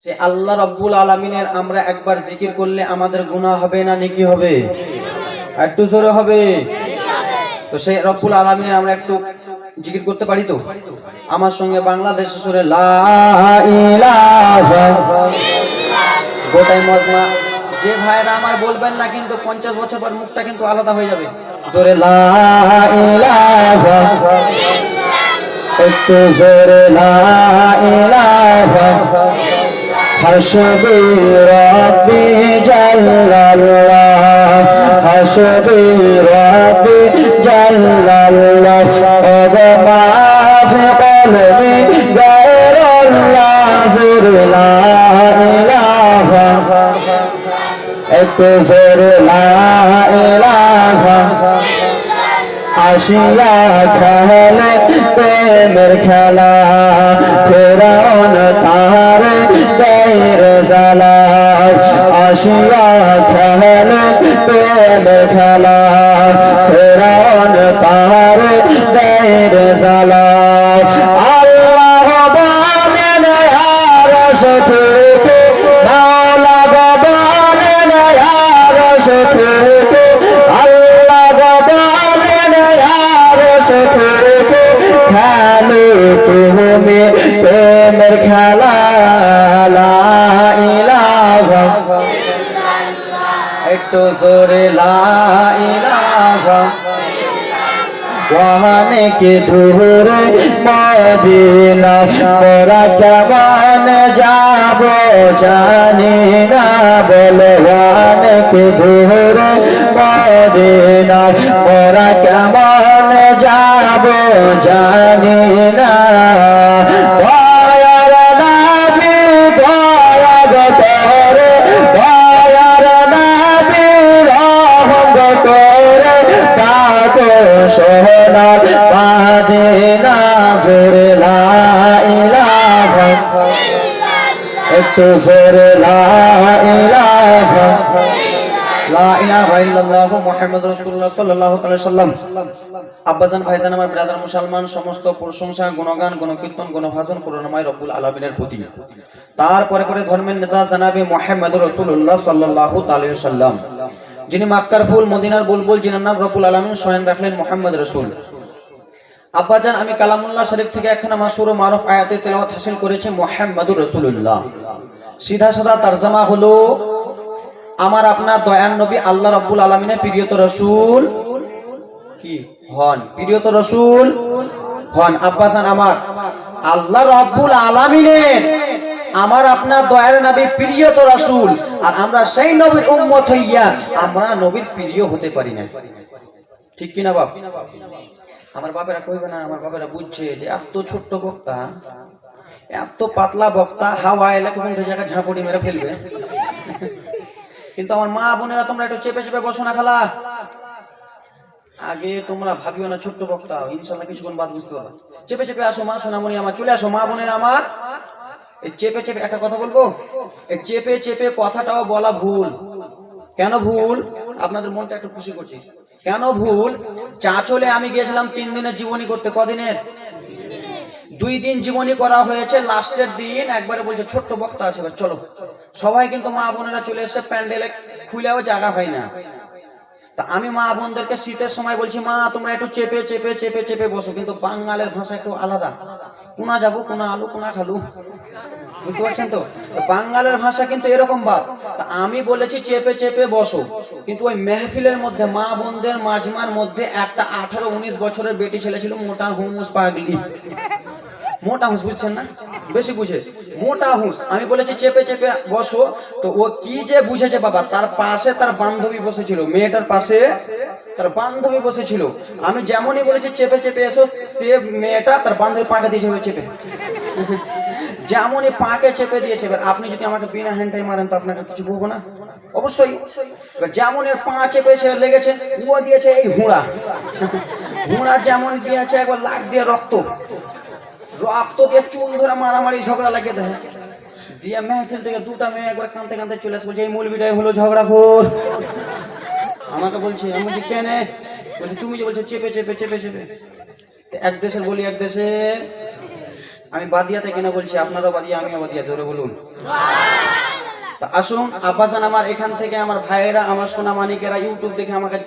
যে আল্লাহ রাব্বুল আলামিনের আমরা একবার জিকির করলে আমাদের গুনাহ হবে না নেকি হবে? একটু জোরে হবে। তো সেই রব্বুল আলামিনের আমরা একটু জিকির করতে পারি তো? আমার সঙ্গে বাংলাদেশে সুরে লা ইলাহা গোটাই মজমা। যে ভাইরা আমার বলবেন না কিন্তু 50 বছর পর মুখটা কিন্তু আলাদা হয়ে যাবে। জোরে লা ইলাহা, একটু জোরে লা ইলাহা। হাসবি রাব্বি জাল্লাল্লাহ, হাসবি রাব্বি জাল্লাল্লাহ। ওগো মাফি কলবি গায়রুল্লাহ, লা ইলাহা, একটু জোরে লা ইলাহা। আসিয়া খেলে প্রেমের খেলা, ফেরাউন তার গায়ের জ্বালা। আসিয়া খেলে প্রেমের খেলা, ফেরাউন তার গায়ের জ্বালা। আল্লাহ বলেন আরশ থেকে, মাওলা বলেন আরশ থেকে, আল্লাহ বলেন আরশ থেকে, খেলো তুমি প্রেমের খেলা। লা ইলাহা, একটু জোরে লা ইলাহা। ওয়ানে কে ধরে মদিনা, মোরা কেমন যাব জানি না। বলে ওয়ানে কে ধরে মদিনা, মোরা কেমন যাব জানি না। দয়ার নবী দয়া করে, দয়ার নবী রহম করে, ডাকো সোনার মদিনা। জোরে লা ইলাহা, একটু জোরে লা ইলাহা। লা ইলাহা ইল্লাল্লাহু মুহাম্মাদুর রাসূলুল্লাহ সাল্লাল্লাহু আলাইহি ওয়াসাল্লাম। আব্বাজান ভাইজান আমার ব্রাদার মুসলমান, সমস্ত প্রশংসা গুণগান গুণকীর্তন গুণভাজন করুণাময় রব্বুল আলামিনের প্রতি। তারপরে করে ধর্মের নেতা জানাবে মুহাম্মাদুর রাসূলুল্লাহ সাল্লাল্লাহু আলাইহি ওয়াসাল্লাম, যিনি মক্কার ফুল মদিনার বুলবুল, যিনার নাম রব্বুল আলামিন স্বয়ং রাখলেন মুহাম্মদ রাসূল। আব্বাজান আমি কালামুল্লাহ শরীফ থেকে একখানা মাসুর ও মারুফ আয়াতের তেলাওয়াত হাসিল করেছি মুহাম্মাদুর রাসূলুল্লাহ। সিধা সাদা তরজমা হলো, আমার আপনার দয়ার নবী আল্লাহ রাব্বুল আলামিনের প্রিয়তর রাসূল কি হন, প্রিয়তর রাসূল হন। আব্বাজান আমার আল্লাহ রাব্বুল আলামিনের আমার আপনার দয়ার নবী প্রিয়তর রাসূল, আর আমরা সেই নবীর উম্মত হইয়া আমরা নবীর প্রিয় হতে পারি না। ঠিক কি না বাপ? আমার বাপেরা কইবে না, আমার বাপেরা বুঝছে যে এত ছোট্ট বক্তা, এত পাতলা বক্তা, হাওয়া এলে কোন জায়গায় ঝাঁপুড়ি মেরে ফেলবে। কিন্তু আমার মা বোনেরা তোমরা একটু চেপে চেপে বসো না খালা। আগে তোমরা ভাবিও না ছোট্ট বক্তা, ইনশাআল্লাহ কিছুক্ষণ বাদ বুঝতে পারবে। চেপে চেপে আসো মা সোনামণি আমার, চলে আসো মা বোনেরা আমার। এই চেপে চেপে একটা কথা বলবো, এই চেপে চেপে কথাটাও বলা ভুল। কেন ভুল? আপনাদের মনটা একটু খুশি করছি। কেন ভুল? চাঁচলে আমি গিয়েছিলাম 3 দিনের জীবনী করতে। কদিনের? 2 দিন জীবনী করা হয়েছে। লাস্টের দিন একবারে বলছে ছোট্ট বক্তা আছে, চলো। সবাই কিন্তু মা বোনেরা চলে এসে প্যান্ডেলে, খুলেও জায়গা হয় না। তা আমি মা বোনদেরকে শীতের সময় বলছি, মা তোমরা একটু চেপে চেপে চেপে চেপে বসো। কিন্তু বাঙালের ভাষা একটু আলাদা, কোনা যাবো কোনা আলু কোনা খালু, বুঝতে পারছেন তো? বাঙালের ভাষা কিন্তু এরকম ভাব। তা আমি বলেছি চেপে চেপে বসো, কিন্তু ওই মেহফিলের মধ্যে মা বোনদের মাজমার মধ্যে একটা 18-19 বছরের বেটি ছেলে ছিল, মোটা হুঁস পাগলি। মোটা হুঁস, বুঝছেন না? বেশি বুঝে মোটা হুঁস। আমি বলেছি চেপে চেপে বসো, তো ও কি যে বুঝেছে বাবা, তার পাশে তার বান্ধবী বসেছিল, মেয়েটার পাশে তার বান্ধবী বসেছিল। আমি যেমনই বলেছি চেপে চেপে এসো, সে মেয়েটা তার বান্ধবী পাকে দিয়েছে চেপে, যেমনই পাকে চেপে দিয়েছে। এবার আপনি যদি আমাকে বিনা হ্যান্ডটাই মারেন তো আপনাকে কিছু বলবো না, অবশ্যই। এবার যেমন এর পা চেপেছে লেগেছে, ও দিয়েছে এই হুঁড়া, হুঁড়া যেমন দিয়েছে একবার লাগ দিয়ে রক্ত, রক্ত দিয়ে চুল ধরে মারামারি ঝগড়া লাগিয়ে দেয়। দিয়ে মেহফিল থেকে 2টা মেয়ে একবার কাঁদতে কাঁদতে চলে আসে, বলছে এই মৌলবীটাই হলো ঝগড়াখোর। আমাকে বলছে, আমি বলছি কেন? বলছি তুমি যে বলছো চেপে চেপে চেপে চেপে। এক দেশের বলি, এক দেশের আমি বাদিয়াতে কেন বলছি, আপনারাও বাদিয়া আমিও বাদিয়া, জোরে বলুন। তা আসুন আব্বাজান আমার এখান থেকে আমার ভাইয়েরা আমার সোনা মানিকেরা ইউটিউব দেখে আমাকে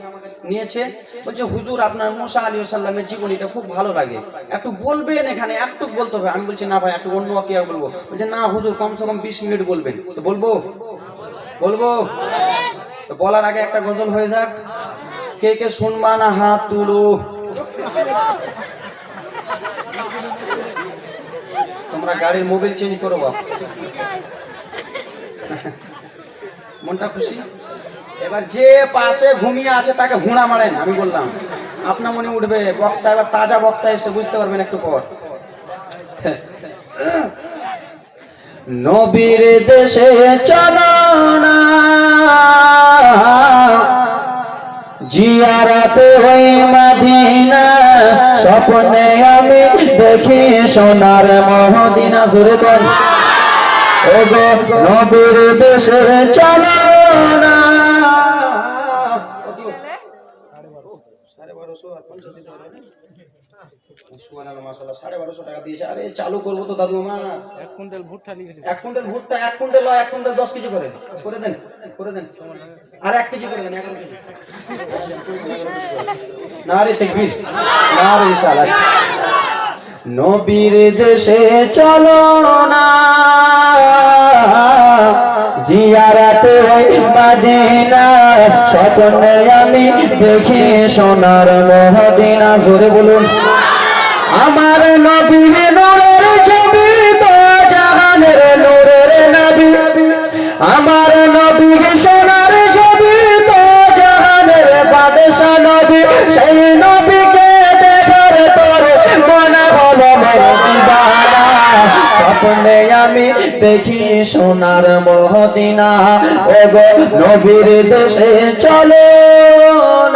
নিয়েছে, বলছে হুজুর আপনার মুসা আলাইহিস সালামের জীবনীটা খুব ভালো লাগে, একটু বলবেন, এখানে একটু বলতে হবে। আমি বলছি না ভাই, একটু অন্য ওয়াকিয়া বলবো। বলছে না হুজুর কমসে কম 20 মিনিট বলবেন। তো বলবো বলবো তো বলার আগে একটা গজল হয়ে যাক। কে কে শুনবা না হাত তুলো। তোমরা গাড়ির মোবিল চেঞ্জ করো বাপ। মনটা খুশি। এবার যে পাশে ঘুমিয়ে আছে তাকে হুঁড়া মারেন। আমি বললাম আপনার মনে উঠবে বক্তা, এবার তাজা বক্তা এসে বুঝতে পারবেন একটু পর। নবীর দেশে চলো না জিয়ারতে ওই মদিনা, স্বপ্নে আমি দেখি সোনার মদিনা। জোরে কর ওগো নবীর দেশে চলো না। 1250 টাকা দিয়েছে। আরে চালু করবো তো দাদু আমার। 1 কুইন্টাল ভুট্টা লিখেছে। 1 কুইন্টাল ভুট্টা, 1 কুইন্টাল লয়, 1 কুইন্টাল 10 কেজি করে দেন, করে দেন। আর 1 কেজি করে দেন, 11 কেজি। নারে তাকবীর, নারে ইনশাআল্লাহ। নবীর দেশে চলো না জিয়ারতে ওই মদিনা, স্বপ্নে আমি দেখি সোনার মদিনা। জোরে বলুন আমার নবী নূরের ছবি, তো জাহানের নূরের নবী। আমার নবী সোনার ছবি, তো জাহানের বাদশা নবী। সেই নবীকে দেখার পরে মনে হলো মদিনা, স্বপ্নে আমি দেখি সোনার মদিনা। ওগো নবীর দেশে চলো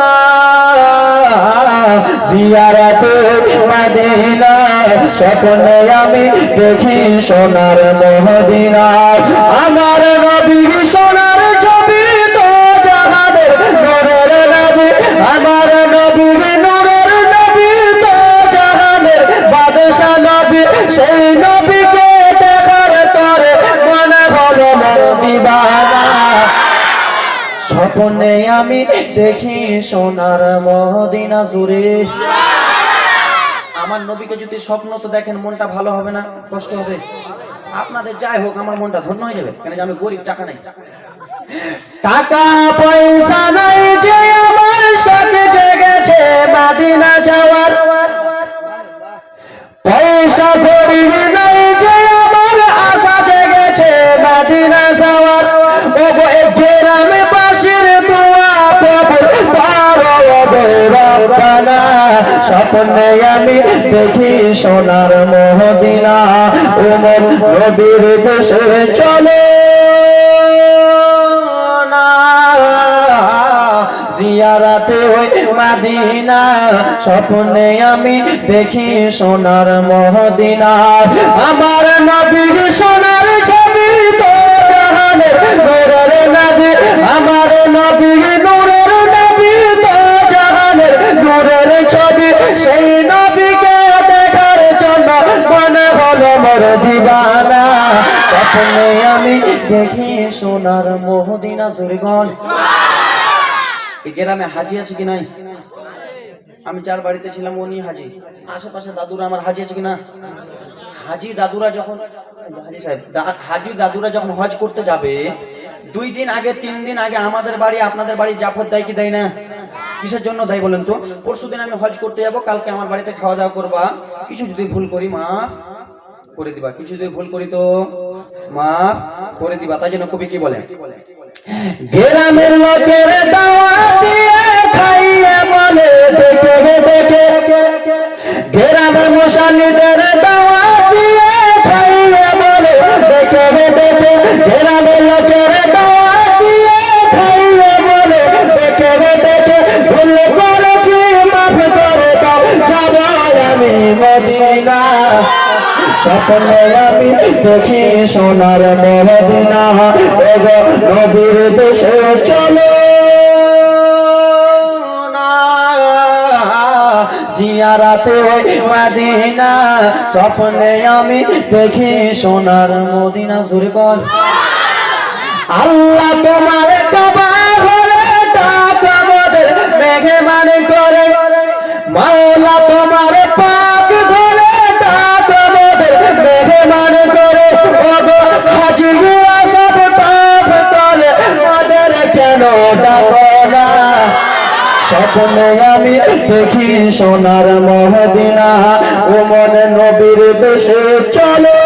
না জিয়ারতে মদিনা, স্বপ্নে আমি দেখি সোনার মদিনা। আমার নবী সোনার ছবি, তো জাহানের নূরের নবী। আমার নবী নূরের নবী, তো জাহানের বাদশা নবী। সেই নবীকে দেখার পরে মনে হলো মদিনা, স্বপ্নে আমি দেখি সোনার মদিনা। জুড়ে আমার নবীকে যদি স্বপ্ন তো দেখেন, মনটা ভালো হবে না, কষ্ট হবে? আপনাদের যাই হোক আমার মনটা ধন্য হয়ে যাবে, কেন আমি গরিব, টাকা নাই, টাকা পয়সা নাই, যে আমার শখ জেগেছে মদিনা যাওয়ার। পয়সা করি নাই, যে আমার আশা জেগেছে মদিনা যাওয়ার। ও গ্রামে বাসির দোয়া কবুল করো রব্বানা, স্বপ্নে আমি দেখি সোনার মদিনা। ওমর নবীর দেশে চলো না জিয়ারতে ওই মদিনা, স্বপ্নে আমি দেখি সোনার মদিনা। আমার নবীর সোনার ছবি, তো জাহানের নূরের নবী। আমার নবী নূরের নবী, তো জাহানের নূরের ছবি। সেই নবীকে দেখার জন্য মনে হলো মোর দিবানা, স্বপ্নে আমি দেখি সোনার মদিনা। জোরেগণ এই গ্রামে হাজি আছে কি নাই? আমি যার বাড়িতে ছিলাম উনি হাজি। আশেপাশে দাদুরা আমার হাজি আছে কিনা? হাজি দাদুরা যখন হাজি দাদুরা যখন হজ করতে যাবে, 2 দিন আগে 3 দিন আগে আমাদের বাড়ি আপনাদের বাড়ি জাফর দেয় কি দেয় না? কিসের জন্য দেয় বলেন তো? পরশুদিন আমি হজ করতে যাব, কালকে আমার বাড়িতে খাওয়া দাওয়া করবা, কিছু যদি ভুল করি মাফ করে দিবা, কিছু যদি ভুল করি তো মাফ করে দিবা। তাই জন্য কবি কি বলে, গ্রামের লোকের দাওয়াত দিয়ে খাইয়ে বলে দেখে দেখে, গ্রামের মুসল্লিদের দাওয়াত দিয়ে খাইয়ে বলে দেখে দেখে, গ্রামের লোকের দাওয়াত দিয়ে খাইয়ে বলে দেখে দেখে, ভুল করেছি মাফ করে দাও, যাব আমি মদিনা, স্বপ্নে আমি দেখি সোনার মদিনা। ওগো নবীর দেশে চলো না জিয়ারাতে ওই মদিনা স্বপ্নে আমি দেখি সোনার মদিনা। জোরে কর আল্লাহ তোমার কাবা ঘরে ডাক আমাদের মেহমান করে, মাওলা তোমার পাক ঘরে ডাক আমাদের মেহমান করে। ওগো হাজিরা সব তাফ করে আমাদের কেন ডাকো না? স্বপ্নে আমি দেখি সোনার মদিনা, ও মনে নবীর বেশে চলো